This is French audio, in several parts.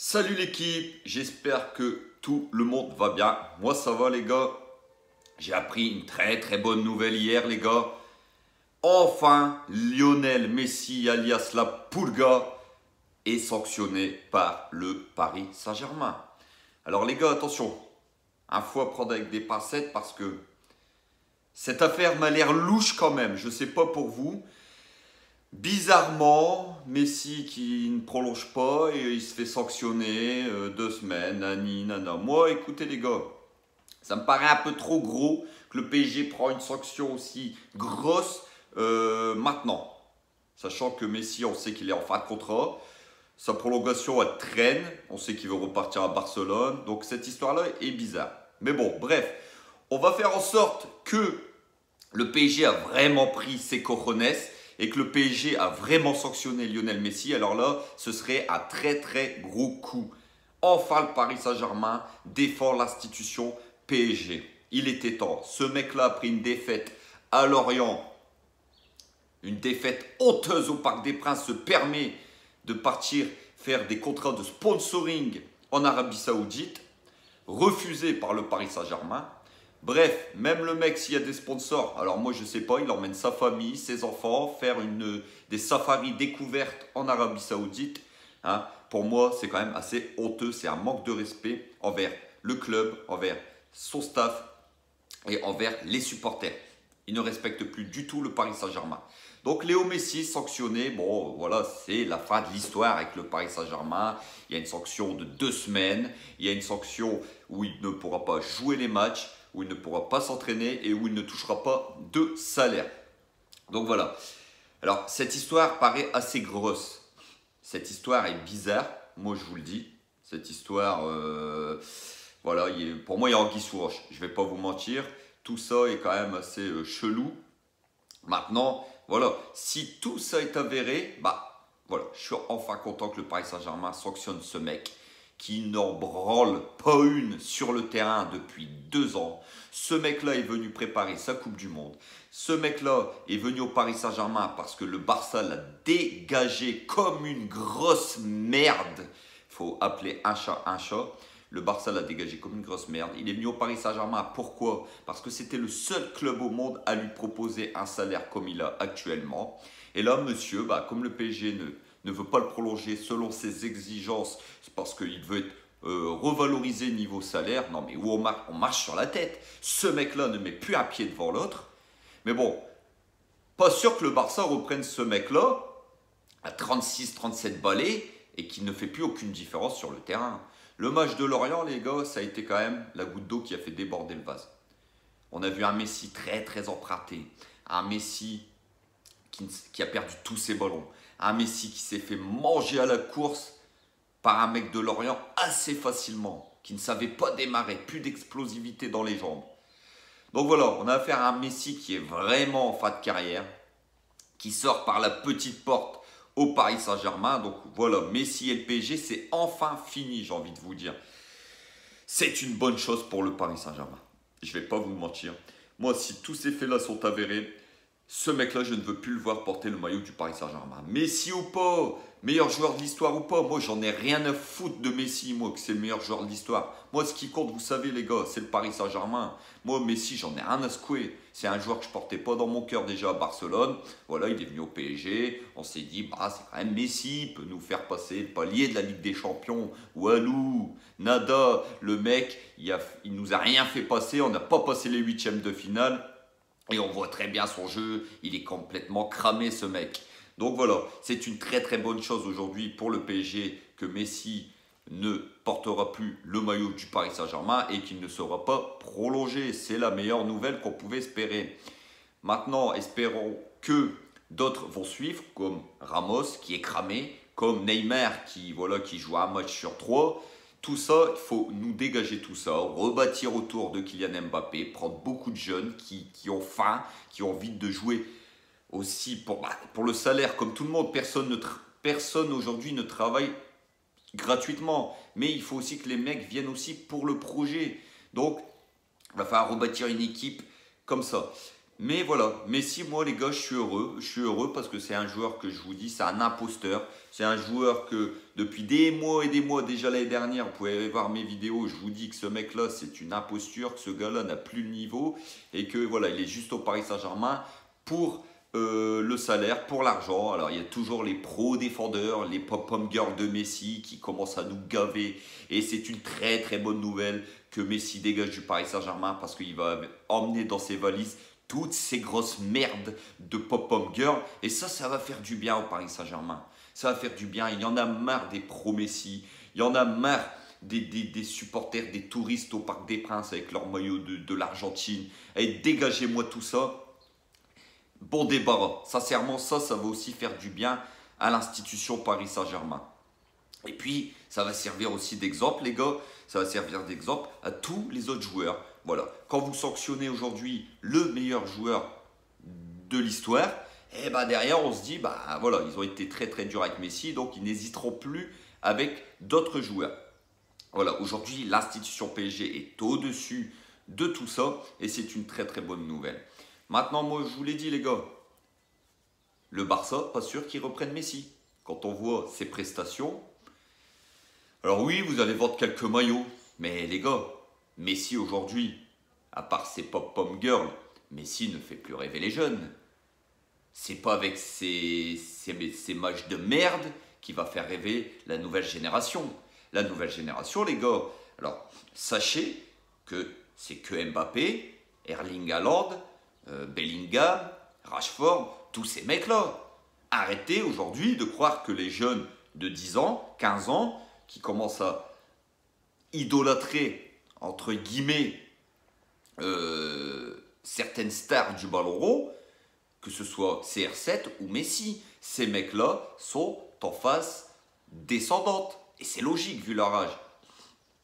Salut l'équipe, j'espère que tout le monde va bien. Moi ça va les gars. J'ai appris une très bonne nouvelle hier les gars. Enfin, Lionel Messi alias la Pulga est sanctionné par le Paris Saint-Germain. Alors les gars, attention, un faut à prendre avec des pincettes parce que cette affaire m'a l'air louche quand même. Je sais pas pour vous. Bizarrement, Messi qui ne prolonge pas et il se fait sanctionner 2 semaines, nani, nana. Moi, écoutez les gars, ça me paraît un peu trop gros que le PSG prend une sanction aussi grosse maintenant. Sachant que Messi, on sait qu'il est en fin de contrat. Sa prolongation, elle traîne. On sait qu'il veut repartir à Barcelone. Donc cette histoire-là est bizarre. Mais bon, bref, on va faire en sorte que le PSG a vraiment pris ses cojones et que le PSG a vraiment sanctionné Lionel Messi, alors là, ce serait un très gros coup. Enfin, le Paris Saint-Germain défend l'institution PSG. Il était temps. Ce mec-là a pris une défaite à Lorient, une défaite honteuse au Parc des Princes, se permet de partir faire des contrats de sponsoring en Arabie Saoudite, refusé par le Paris Saint-Germain. Bref, même le mec, s'il y a des sponsors, alors moi je sais pas, il emmène sa famille, ses enfants, faire des safaris découvertes en Arabie Saoudite. Hein. Pour moi, c'est quand même assez honteux, c'est un manque de respect envers le club, envers son staff et envers les supporters. Il ne respecte plus du tout le Paris Saint-Germain. Donc Léo Messi sanctionné, bon voilà, c'est la fin de l'histoire avec le Paris Saint-Germain. Il y a une sanction de 2 semaines, il y a une sanction où il ne pourra pas jouer les matchs, où il ne pourra pas s'entraîner et où il ne touchera pas de salaire. Donc voilà. Alors cette histoire paraît assez grosse. Cette histoire est bizarre, moi je vous le dis. Cette histoire, voilà, pour moi il y a anguille sous roche. Je ne vais pas vous mentir, tout ça est quand même assez chelou. Maintenant, voilà, si tout ça est avéré, bah voilà, je suis enfin content que le Paris Saint-Germain sanctionne ce mec qui n'en branle pas une sur le terrain depuis 2 ans. Ce mec-là est venu préparer sa Coupe du Monde. Ce mec-là est venu au Paris Saint-Germain parce que le Barça l'a dégagé comme une grosse merde. Il faut appeler un chat un chat. Le Barça l'a dégagé comme une grosse merde. Il est venu au Paris Saint-Germain. Pourquoi? Parce que c'était le seul club au monde à lui proposer un salaire comme il a actuellement. Et là, monsieur, bah, comme le PSG ne veut pas le prolonger selon ses exigences, c'est parce qu'il veut être revalorisé niveau salaire. Non, mais où on marche sur la tête. Ce mec-là ne met plus un pied devant l'autre. Mais bon, pas sûr que le Barça reprenne ce mec-là à 36-37 balais et qu'il ne fait plus aucune différence sur le terrain. Le match de Lorient, les gars, ça a été quand même la goutte d'eau qui a fait déborder le vase. On a vu un Messi très emprunté, un Messi qui a perdu tous ses ballons, un Messi qui s'est fait manger à la course par un mec de Lorient assez facilement, qui ne savait pas démarrer, plus d'explosivité dans les jambes. Donc voilà, on a affaire à un Messi qui est vraiment en fin de carrière, qui sort par la petite porte au Paris Saint-Germain. Donc voilà, Messi et le PSG, c'est enfin fini, j'ai envie de vous dire. C'est une bonne chose pour le Paris Saint-Germain. Je ne vais pas vous mentir. Moi, si tous ces faits-là sont avérés, ce mec-là, je ne veux plus le voir porter le maillot du Paris Saint-Germain. Messi ou pas, meilleur joueur de l'histoire ou pas, moi, j'en ai rien à foutre de Messi, moi, que c'est le meilleur joueur de l'histoire. Moi, ce qui compte, vous savez, les gars, c'est le Paris Saint-Germain. Moi, Messi, j'en ai rien à secouer. C'est un joueur que je portais pas dans mon cœur déjà à Barcelone. Voilà, il est venu au PSG. On s'est dit, bah, c'est quand même Messi, il peut nous faire passer le palier de la Ligue des Champions. Walou, nada. Le mec, il nous a rien fait passer. On n'a pas passé les 8e de finale. Et on voit très bien son jeu, il est complètement cramé ce mec. Donc voilà, c'est une très bonne chose aujourd'hui pour le PSG que Messi ne portera plus le maillot du Paris Saint-Germain et qu'il ne sera pas prolongé. C'est la meilleure nouvelle qu'on pouvait espérer. Maintenant, espérons que d'autres vont suivre, comme Ramos qui est cramé, comme Neymar qui joue un match sur 3. Tout ça, il faut nous dégager tout ça, rebâtir autour de Kylian Mbappé, prendre beaucoup de jeunes qui ont faim, qui ont envie de jouer aussi pour le salaire, comme tout le monde. Personne aujourd'hui ne travaille gratuitement, mais il faut aussi que les mecs viennent aussi pour le projet. Donc, il va falloir rebâtir une équipe comme ça. Mais voilà, Messi, moi les gars, je suis heureux. Je suis heureux parce que c'est un joueur que je vous dis, c'est un imposteur. C'est un joueur que depuis des mois et des mois, déjà l'année dernière, vous pouvez aller voir mes vidéos, je vous dis que ce mec-là, c'est une imposture, que ce gars-là n'a plus le niveau et que voilà, il est juste au Paris Saint-Germain pour le salaire, pour l'argent. Alors il y a toujours les pro-défendeurs, les pop-pom girls de Messi qui commencent à nous gaver. Et c'est une très très bonne nouvelle que Messi dégage du Paris Saint-Germain parce qu'il va emmener dans ses valises toutes ces grosses merdes de pop-up girl. Et ça va faire du bien au Paris Saint-Germain. Ça va faire du bien. Il y en a marre des pro-Messi. Il y en a marre des supporters, des touristes au Parc des Princes avec leur maillot de l'Argentine. Et dégagez-moi tout ça. Bon débarras. Sincèrement, ça va aussi faire du bien à l'institution Paris Saint-Germain. Et puis, ça va servir aussi d'exemple, les gars. Ça va servir d'exemple à tous les autres joueurs. Voilà. Quand vous sanctionnez aujourd'hui le meilleur joueur de l'histoire, et ben derrière, on se dit, bah voilà, ils ont été très très durs avec Messi, donc ils n'hésiteront plus avec d'autres joueurs. Voilà. Aujourd'hui, l'institution PSG est au-dessus de tout ça et c'est une très très bonne nouvelle. Maintenant, moi, je vous l'ai dit, les gars, le Barça, pas sûr qu'ils reprennent Messi. Quand on voit ses prestations, alors oui, vous allez vendre quelques maillots, mais les gars, Messi aujourd'hui, à part ses pop-pom girls, Messi ne fait plus rêver les jeunes. C'est pas avec ces matchs de merde qui va faire rêver la nouvelle génération. La nouvelle génération, les gars, alors sachez que c'est que Mbappé, Erling Haaland, Bellingham, Rashford, tous ces mecs-là. Arrêtez aujourd'hui de croire que les jeunes de 10 ans, 15 ans, qui commencent à idolâtrer, entre guillemets, certaines stars du ballon rond, que ce soit CR7 ou Messi. Ces mecs-là sont en phase descendante. Et c'est logique vu leur âge.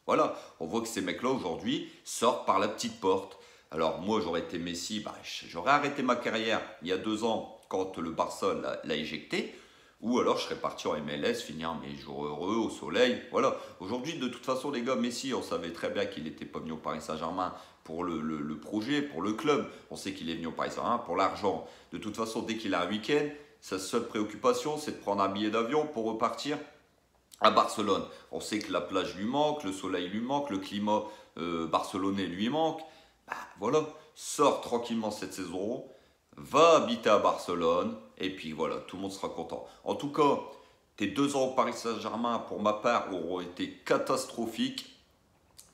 Voilà, on voit que ces mecs-là aujourd'hui sortent par la petite porte. Alors moi j'aurais été Messi, bah, j'aurais arrêté ma carrière il y a 2 ans quand le Barça l'a éjecté. Ou alors je serais parti en MLS, finir mes jours heureux au soleil. Voilà. Aujourd'hui, de toute façon, les gars, Messi, on savait très bien qu'il n'était pas venu au Paris Saint-Germain pour le projet, pour le club. On sait qu'il est venu au Paris Saint-Germain pour l'argent. De toute façon, dès qu'il a un week-end, sa seule préoccupation, c'est de prendre un billet d'avion pour repartir à Barcelone. On sait que la plage lui manque, le soleil lui manque, le climat barcelonais lui manque. Bah, voilà, sort tranquillement cette saison, va habiter à Barcelone, et puis voilà, tout le monde sera content. En tout cas, tes 2 ans au Paris Saint-Germain, pour ma part, auront été catastrophiques.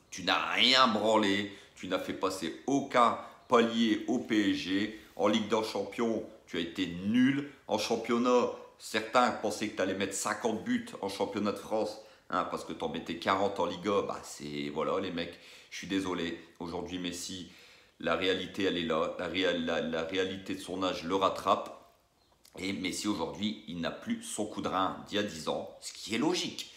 Tu n'as rien branlé, tu n'as fait passer aucun palier au PSG. En Ligue des Champions, tu as été nul. En championnat, certains pensaient que tu allais mettre 50 buts en championnat de France, hein, parce que tu en mettais 40 en Liga. Bah, c'est, voilà les mecs, je suis désolé. Aujourd'hui, Messi, la réalité, elle est là. La réalité de son âge le rattrape. Et Messi, aujourd'hui, il n'a plus son coup de rein d'il y a 10 ans, ce qui est logique.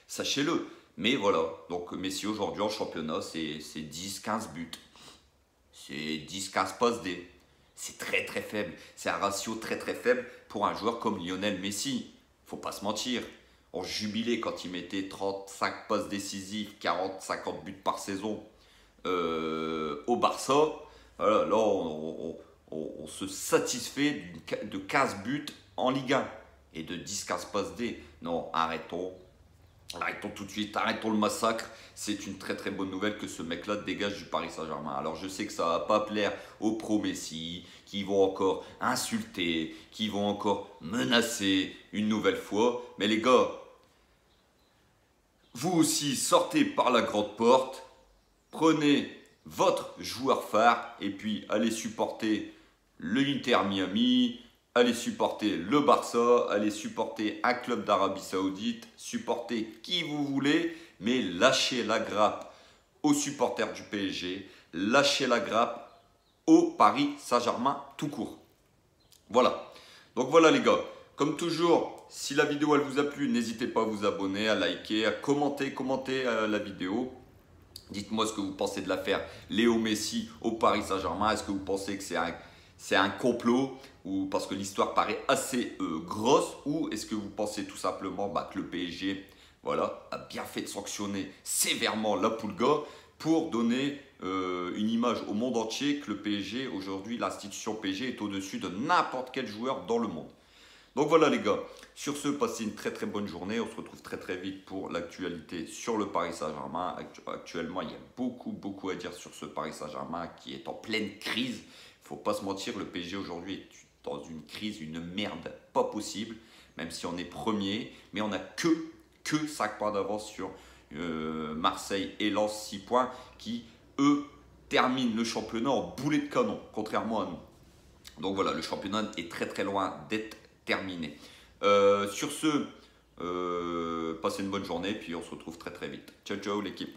Sachez-le. Mais voilà, donc Messi, aujourd'hui, en championnat, c'est 10-15 buts. C'est 10-15 passes D. C'est très très faible. C'est un ratio très très faible pour un joueur comme Lionel Messi. Faut pas se mentir. On jubilait quand il mettait 35 passes décisives, 40-50 buts par saison au Barça. Voilà, là, on se satisfait de 15 buts en Ligue 1 et de 10-15 passes D. Non, arrêtons. Arrêtons tout de suite, arrêtons le massacre. C'est une très très bonne nouvelle que ce mec-là dégage du Paris Saint-Germain. Alors je sais que ça ne va pas plaire aux pro-Messi, qui vont encore insulter, qui vont encore menacer une nouvelle fois. Mais les gars, vous aussi sortez par la grande porte, prenez votre joueur phare et puis allez supporter le Inter Miami, allez supporter le Barça, allez supporter un club d'Arabie Saoudite, supporter qui vous voulez, mais lâchez la grappe aux supporters du PSG, lâchez la grappe au Paris Saint-Germain tout court. Voilà. Donc voilà les gars, comme toujours, si la vidéo elle vous a plu, n'hésitez pas à vous abonner, à liker, à commenter la vidéo. Dites-moi ce que vous pensez de l'affaire Léo Messi au Paris Saint-Germain. Est-ce que vous pensez que c'est un complot ou parce que l'histoire paraît assez grosse, ou est-ce que vous pensez tout simplement que le PSG voilà, a bien fait de sanctionner sévèrement la Pulga pour donner une image au monde entier que le PSG, aujourd'hui, l'institution PSG est au-dessus de n'importe quel joueur dans le monde. Donc voilà les gars, sur ce, passez une très très bonne journée. On se retrouve très très vite pour l'actualité sur le Paris Saint-Germain. Actuellement, il y a beaucoup à dire sur ce Paris Saint-Germain qui est en pleine crise. Il ne faut pas se mentir, le PSG aujourd'hui est dans une crise, une merde pas possible. Même si on est premier, mais on n'a que 5 points d'avance sur Marseille et Lens, 6 points qui, eux, terminent le championnat en boulet de canon, contrairement à nous. Donc voilà, le championnat est très très loin d'être terminé. Sur ce, passez une bonne journée, puis on se retrouve très très vite. Ciao ciao l'équipe.